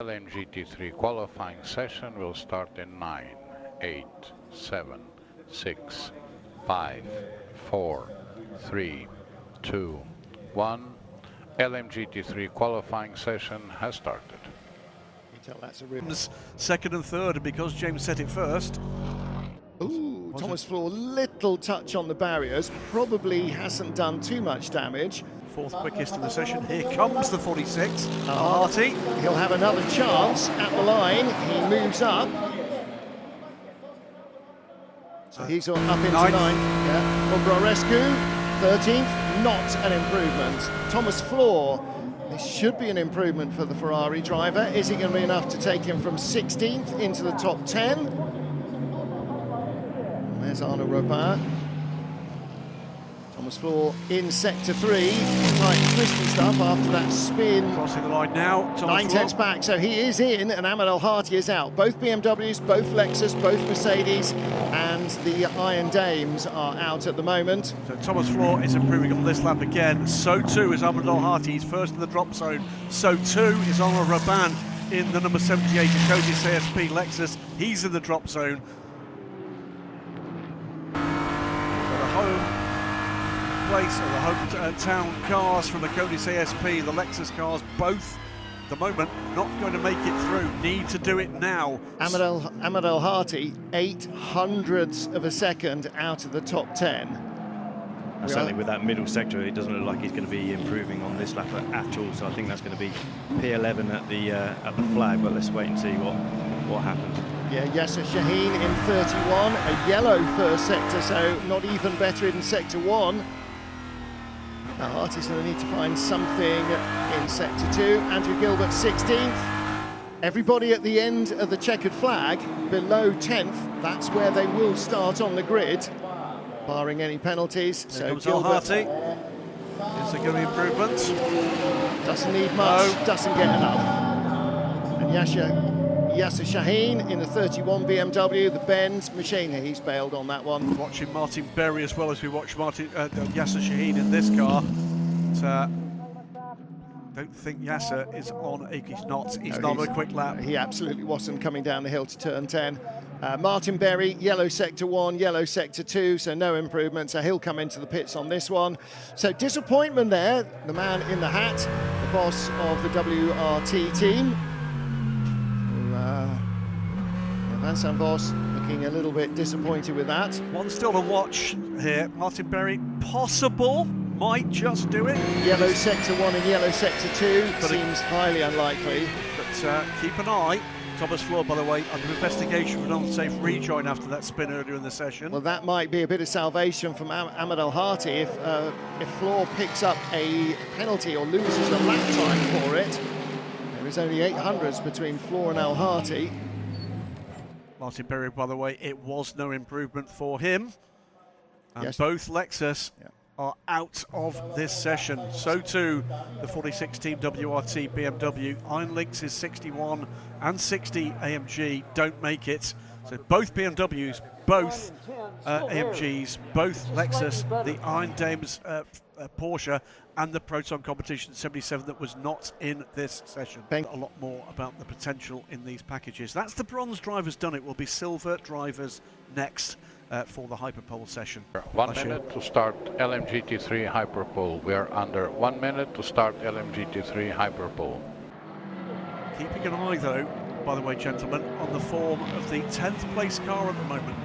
LMGT3 qualifying session will start in 9, 8, 7, 6, 5, 4, 3, 2, 1. LMGT3 qualifying session has started. You tell that's a second and third, and because James set it first. Ooh, Thomas Floor, little touch on the barriers, probably hasn't done too much damage. Fourth quickest in the session. Here comes the 46. Harty. He'll have another chance at the line. He moves up. So he's up into ninth. Yeah. Obrarescu, 13th, not an improvement. Thomas Floor, this should be an improvement for the Ferrari driver. Is it going to be enough to take him from 16th into the top 10? There's Arnaud Robin. Thomas Floor in sector 3, quite twisty stuff after that spin. Crossing the line now. 9/10 back, so he is in, and Ahmed El Harty is out. Both BMWs, both Lexus, both Mercedes, and the Iron Dames are out at the moment. So Thomas Floor is improving on this lap again. So too is Ahmed El Harty. He's first in the drop zone. So too is Arnaud Robin in the number 78 Cadillac CSP Lexus. He's in the drop zone. So the home place, or the hometown cars from the Cadillac CSP, the Lexus cars, both at the moment not going to make it through. Need to do it now. Ahmed El Harty, 0.08 of a second out of the top 10. Certainly with that middle sector, it doesn't look like he's going to be improving on this lap at all. So I think that's going to be P11 at the flag. But let's wait and see what happens. Yeah, Yasser Shaheen in 31, a yellow first sector, so not even better in sector 1. Now Harty's going to need to find something in sector 2. Andrew Gilbert 16th. Everybody at the end of the checkered flag, below 10th, that's where they will start on the grid, barring any penalties. Here so comes Gilbert, Harty. Is there going to be improvements? doesn't need much, doesn't get enough. And Yasser Shaheen in the 31 BMW, the Benz machine, he's bailed on that one. Watching Martin Berry as well as we watch Yasser Shaheen in this car. But, don't think Yasser is on. He's not on a quick lap. He absolutely wasn't coming down the hill to turn 10. Martin Berry, yellow sector 1, yellow sector 2, so no improvement, so he'll come into the pits on this one. So disappointment there, the man in the hat, the boss of the WRT team. Vincent Vos looking a little bit disappointed with that. One still to watch here. Martin Berry, possible, might just do it. Yellow sector 1 and yellow sector 2 seems highly unlikely. But keep an eye. Thomas Floor, by the way, under investigation for an unsafe rejoin after that spin earlier in the session. Well, that might be a bit of salvation from Ahmed El Harty if Floor picks up a penalty or loses a lap time for it. There is only 800s between Floor and El Harty. Martin Berry, by the way, it was no improvement for him. And yes. Both Lexus are out of this session. So too the 46 Team WRT BMW. Iron Lynx's 61 and 60 AMG don't make it. So both BMWs, both AMGs, both Lexus, the Iron Dames Porsche, and the Proton Competition 77 that was not in this session. A lot more about the potential in these packages. That's the bronze drivers done. It will be silver drivers next for the Hyperpole session. 1 minute to start LMGT3 Hyperpole. We are under 1 minute to start LMGT3 Hyperpole. Keeping an eye though, by the way, gentlemen, on the form of the 10th place car at the moment.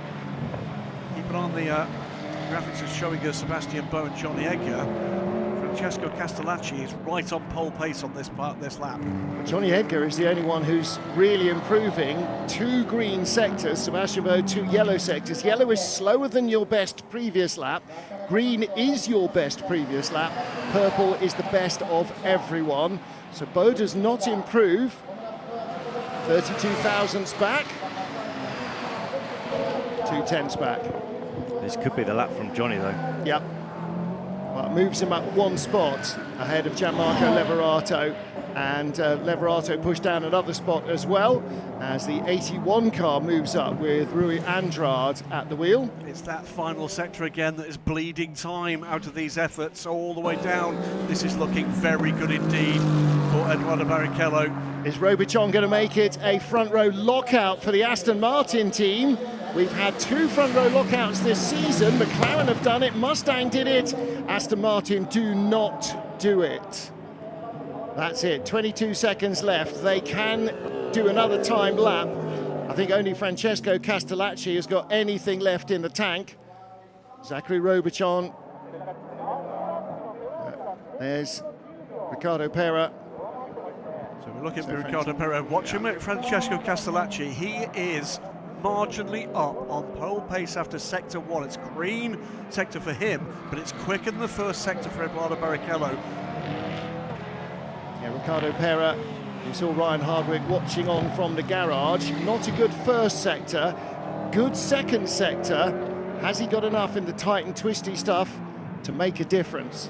Keep an eye on the graphics is showing us Sebastian Boe and Johnny Edgar. Francesco Castellacci is right on pole pace on this lap. Johnny Edgar is the only one who's really improving. 2 green sectors, Sebastian Boe 2 yellow sectors. Yellow is slower than your best previous lap. Green is your best previous lap. Purple is the best of everyone. So Boe does not improve. 32 thousandths back. 2 tenths back. This could be the lap from Johnny though. Yep. Well, it moves him up 1 spot ahead of Gianmarco Leverato, and Leverato pushed down another spot as well as the 81 car moves up with Rui Andrade at the wheel. It's that final sector again that is bleeding time out of these efforts all the way down. This is looking very good indeed for Eduardo Barrichello. Is Robichon going to make it a front row lockout for the Aston Martin team? We've had 2 front row lockouts this season. McLaren have done it, Mustang did it. Aston Martin do not do it. That's it, 22 seconds left. They can do another timed lap. I think only Francesco Castellacci has got anything left in the tank. Zachary Robichon. There's Ricardo Pera. So we're looking for Ricardo Pera. Watching Francesco Castellacci, he is marginally up on pole pace after sector 1. It's green sector for him, but it's quicker than the first sector for Eduardo Barrichello. Yeah, Ricardo Pera, you saw Ryan Hardwick watching on from the garage. Not a good first sector, good second sector. Has he got enough in the tight and twisty stuff to make a difference?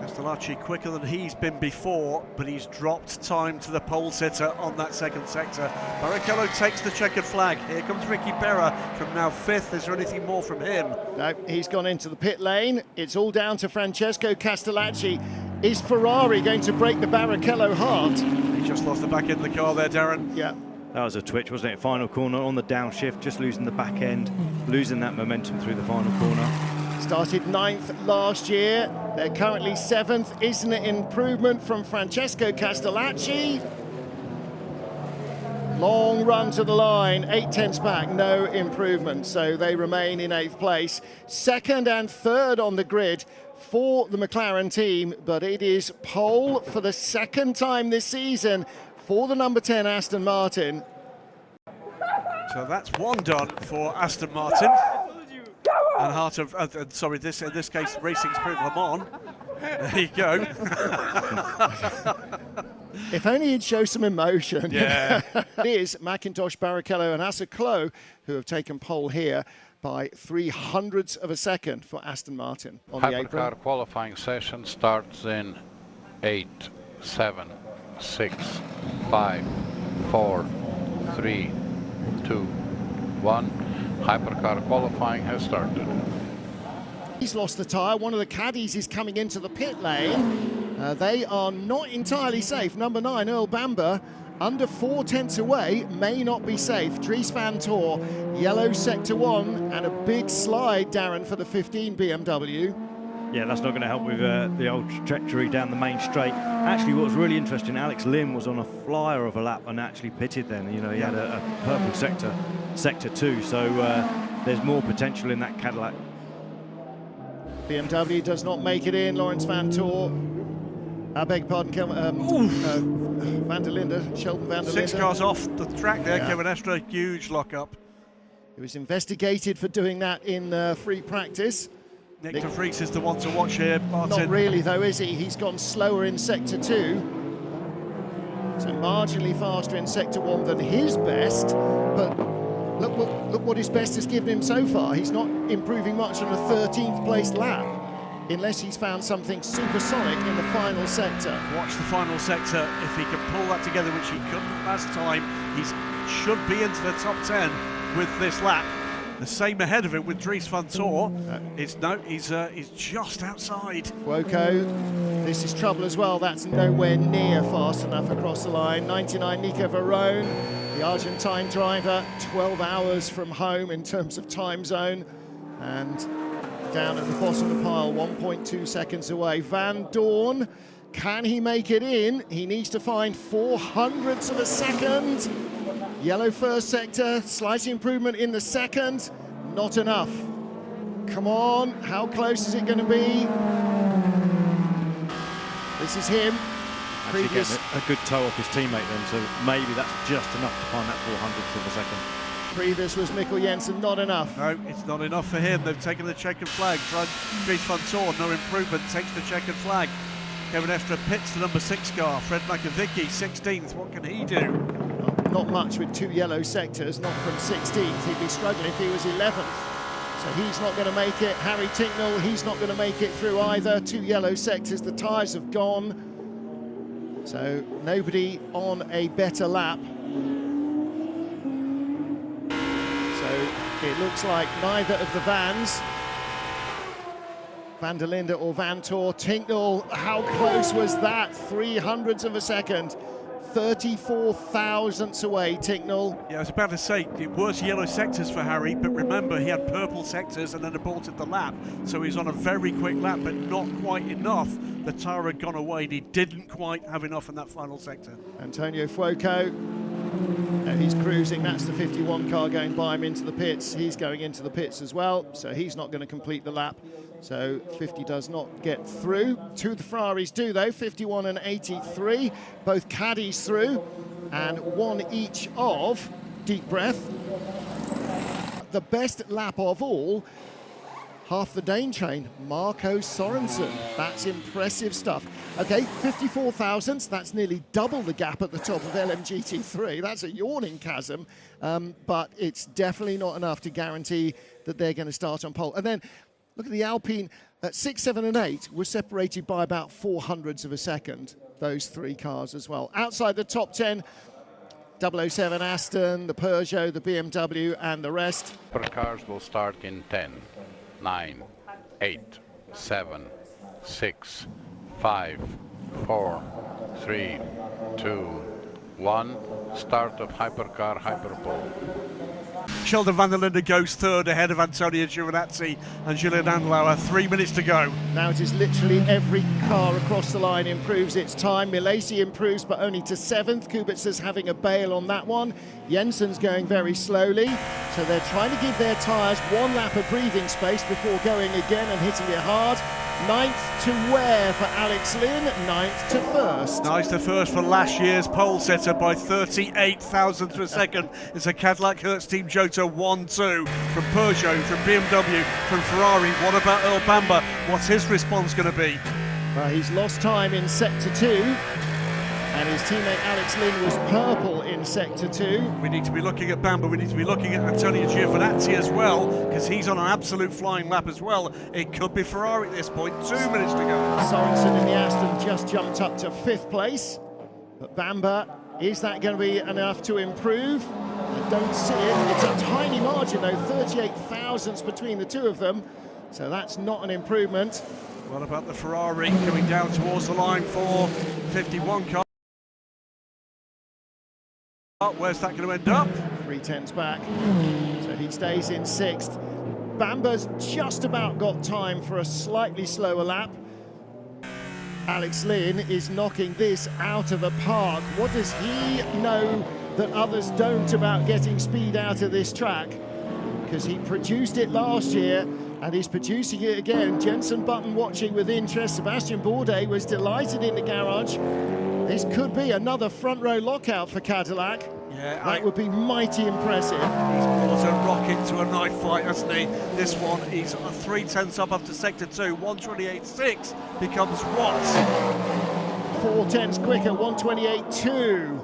Castellacci quicker than he's been before, but he's dropped time to the pole sitter on that second sector. Barrichello takes the checkered flag. Here comes Ricky Berra from now 5th. Is there anything more from him? No, he's gone into the pit lane. It's all down to Francesco Castellacci. Is Ferrari going to break the Barrichello heart? He just lost the back end of the car there, Darren. Yeah. That was a twitch, wasn't it? Final corner on the downshift, just losing the back end, losing that momentum through the final corner. Started 9th last year. They're currently 7th. Isn't it improvement from Francesco Castellacci? Long run to the line, 8/10 back, no improvement. So they remain in 8th place. 2nd and 3rd on the grid for the McLaren team, but it is pole for the 2nd time this season for the number 10 Aston Martin. So that's 1 done for Aston Martin. And heart of, sorry, in this case, Racing Spirit Le Mans. There you go. If only he'd show some emotion. Yeah. It is McIntosh, Barrichello and Asa Klo who have taken pole here by 0.03 of a second for Aston Martin on the apron. HYPERCAR qualifying session starts in 8, 7, 6, 5, 4, 3, 2, 1. HYPERCAR qualifying has started. He's lost the tyre. One of the caddies is coming into the pit lane. They are not entirely safe. Number 9, Earl Bamber, under 4/10 away, may not be safe. Dries van Tor, yellow sector 1, and a big slide, Darren, for the 15 BMW. Yeah, that's not going to help with the old trajectory down the main straight. Actually, what was really interesting, Alex Lim was on a flyer of a lap and actually pitted then. You know, he had a purple sector 2, so there's more potential in that Cadillac. BMW does not make it in. Lawrence Van Tor, I beg pardon, Van der Linde, Sheldon Van der Linde. 6 cars off the track there, Yeah. Kevin Estre, huge lock-up. He was investigated for doing that in free practice. Nick de Vries is the one to watch here, Martin. Not really though, is he? He's gone slower in sector 2. So marginally faster in sector 1 than his best, but look what his best has given him so far. He's not improving much on a 13th place lap, unless he's found something supersonic in the final sector. Watch the final sector. If he can pull that together, which he couldn't last time, he should be into the top 10 with this lap. The same ahead of it with Dries van Tor. He's just outside. Fuoco, this is trouble as well. That's nowhere near fast enough across the line. 99 Nico Varone, the Argentine driver, 12 hours from home in terms of time zone. And down at the bottom of the pile, 1.2 seconds away. Van Dorn, can he make it in? He needs to find 0.04 of a second. Yellow first sector, slight improvement in the second, not enough. Come on, how close is it going to be? This is him. Previous a good toe off his teammate then, so maybe that's just enough to find that 0.04 of a second. Previous was Mikkel Jensen, not enough. No, it's not enough for him. They've taken the checkered flag. Dries van Tor, no improvement, takes the checkered flag. Kevin Estre pits the number 6 car. Fred McAvicky, 16th. What can he do? Not much with 2 yellow sectors, not from 16th. He'd be struggling if he was 11th. So he's not going to make it. Harry Tinknell, he's not going to make it through either. 2 yellow sectors, the tyres have gone. So nobody on a better lap. So it looks like neither of the vans Van der Linde or Vantor. Tincknell, how close was that? 300ths of a second. 34 thousandths away, Tincknell. Yeah, I was about to say, it was yellow sectors for Harry, but remember, he had purple sectors and then aborted the lap. So he's on a very quick lap, but not quite enough. The tyre had gone away, and he didn't quite have enough in that final sector. Antonio Fuoco, he's cruising. That's the 51 car going by him into the pits. He's going into the pits as well, so he's not going to complete the lap. So 50 does not get through. Two of the Ferraris do though, 51 and 83. Both caddies through, and one each of, deep breath, the best lap of all, half the Dane chain, Marco Sorensen. That's impressive stuff. Okay, 54 thousandths, that's nearly double the gap at the top of LMGT3. That's a yawning chasm, but it's definitely not enough to guarantee that they're going to start on pole. And then look at the Alpine at 6, 7 and 8 were separated by about 400ths of a second, those three cars as well. Outside the top 10, 007 Aston, the Peugeot, the BMW and the rest. HYPERCARs will start in 10, 9, 8, 7, 6, 5, 4, 3, 2, 1. Start of HYPERCAR HYPERPOLE. Sheldon van der Linde goes third ahead of Antonio Giovinazzi and Julian Andlauer. 3 minutes to go. Now it is literally every car across the line improves its time. Milesi improves, but only to 7th. Kubica's having a bail on that one. Jensen's going very slowly. So they're trying to give their tyres one lap of breathing space before going again and hitting it hard. 9th to Ware for Alex Lynn, 9th to first. Nice to first for last year's pole setter by 38 thousandths of a second. It's a Cadillac Hertz Team Jota 1-2 from Peugeot, from BMW, from Ferrari. What about Earl Bamber? What's his response going to be? Well, he's lost time in sector 2. And his teammate Alex Lynn was purple in sector 2. We need to be looking at Bamber, we need to be looking at Antonio Giovinazzi as well, because he's on an absolute flying lap as well. It could be Ferrari at this point. 2 minutes to go. Sorensen in the Aston just jumped up to 5th place. But Bamber, is that going to be enough to improve? I don't see it. It's a tiny margin though, 38 thousandths between the two of them. So that's not an improvement. What about the Ferrari coming down towards the line for 51 car? Where's that going to end up? 3/10 back, so he stays in 6th. Bamber's just about got time for a slightly slower lap. Alex Lynn is knocking this out of the park. What does he know that others don't about getting speed out of this track? Because he produced it last year and he's producing it again. Jensen Button watching with interest. Sebastian Bourdais was delighted in the garage. This could be another front row lockout for Cadillac. Yeah, that would be mighty impressive. He's brought a rocket to a knife fight, hasn't he? This one, he's 3/10 up after sector 2. 1:28.6 becomes what? 4/10 quicker, 1:28.2.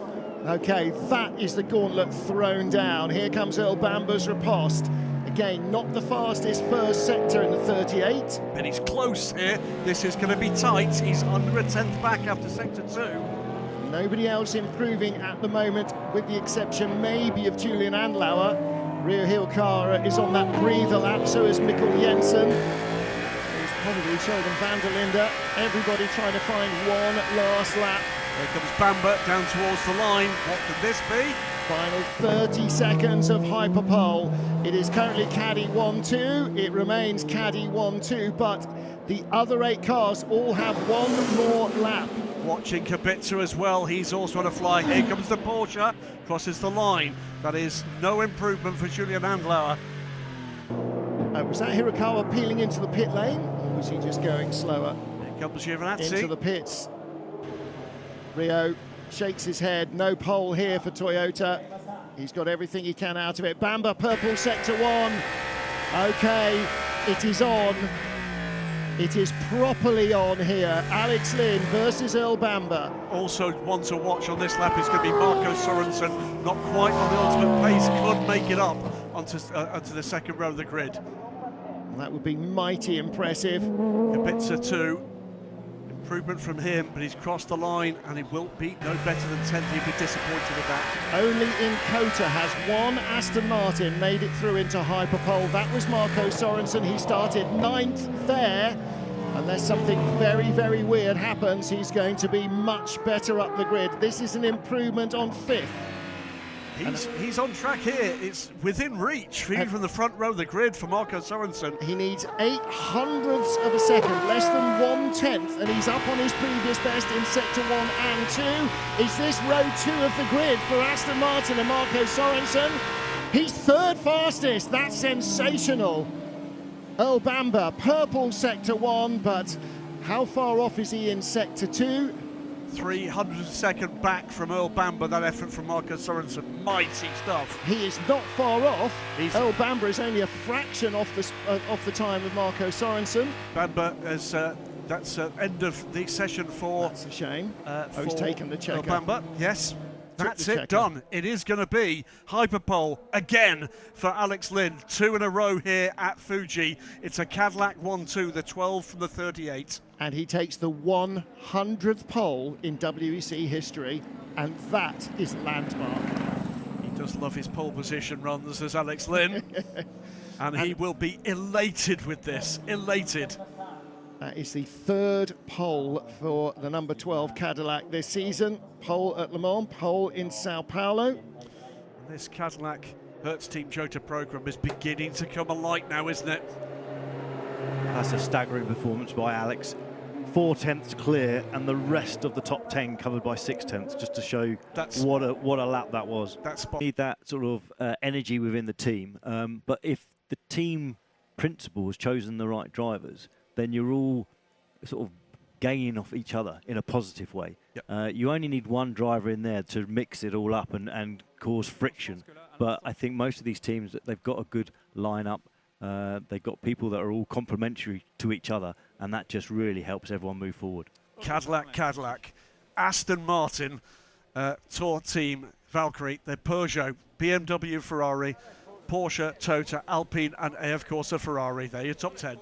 Okay, that is the gauntlet thrown down. Here comes Earl Bamber's riposte. Again, not the fastest first sector in the 38. But he's close here. This is going to be tight. He's under a 10th back after sector 2. Nobody else improving at the moment, with the exception maybe of Julian Andlauer. Rio Hilkara is on that breather lap, so is Mikkel Jensen. It's probably Sheldon van der Linde. Everybody trying to find one last lap. Here comes Bamber down towards the line. What could this be? Final 30 seconds of HYPERPOLE. It is currently Caddy 1-2. It remains Caddy 1-2, but the other 8 cars all have one more lap. Watching Kubica as well, he's also on a fly. Here comes the Porsche, crosses the line. That is no improvement for Julian Andlauer. Was that Hirakawa peeling into the pit lane, or was he just going slower? Here comes Giovinazzi. Into the pits. Rio shakes his head. No pole here for Toyota. He's got everything he can out of it. Bamber, purple sector 1. Okay, it is on. It is properly on here. Alex Lynn versus Earl Bamber. Also one to watch on this lap is going to be Marco Sorensen. Not quite on the ultimate pace, could make it up onto the second row of the grid. And that would be mighty impressive. Kubica 2. Improvement from him, but he's crossed the line and he will be no better than 10th. He'd be disappointed with that. Only in Kota has one Aston Martin made it through into HYPERPOLE. That was Marco Sorensen. He started 9th there. Unless something very, very weird happens, he's going to be much better up the grid. This is an improvement on 5th. He's on track here. It's within reach, even from the front row of the grid for Marco Sorensen. He needs 0.08 of a second, less than 1/10, and he's up on his previous best in sector 1 and 2. Is this row 2 of the grid for Aston Martin and Marco Sorensen? He's 3rd fastest. That's sensational. Earl Bamber, purple sector 1, but how far off is he in sector 2? 300-second back from Earl Bamber, that effort from Marco Sorensen. Mighty stuff. He is not far off. Earl Bamber is only a fraction off the time of Marco Sorensen. Bamber is that's end of the session for. That's a shame. He's taken the checker. Earl Bamber, yes. That's it, checker. done. It is going to be Hyperpole again for Alex Lynn. 2 in a row here at Fuji. It's a Cadillac 1-2, the 12 from the 38. And he takes the 100th pole in WEC history, and that is landmark. He does love his pole position runs, as Alex Lynn. and he will be elated with this, elated. That is the 3rd pole for the number 12 Cadillac this season. Pole at Le Mans, pole in Sao Paulo. And this Cadillac Hertz Team Jota program is beginning to come alight now, isn't it? That's a staggering performance by Alex. 4/10 clear, and the rest of the top 10 covered by 6/10, just to show what a lap that was. That's need that sort of energy within the team. But if the team principal has chosen the right drivers, then you're all sort of gaining off each other in a positive way. Yep. You only need one driver in there to mix it all up and cause friction. But I think most of these teams, they've got a good lineup. They've got people that are all complementary to each other, and that just really helps everyone move forward. Cadillac, Aston Martin, Tour Team Valkyrie, the Peugeot, BMW, Ferrari, Porsche, Toyota, Alpine, and of course a Ferrari. They're your top 10.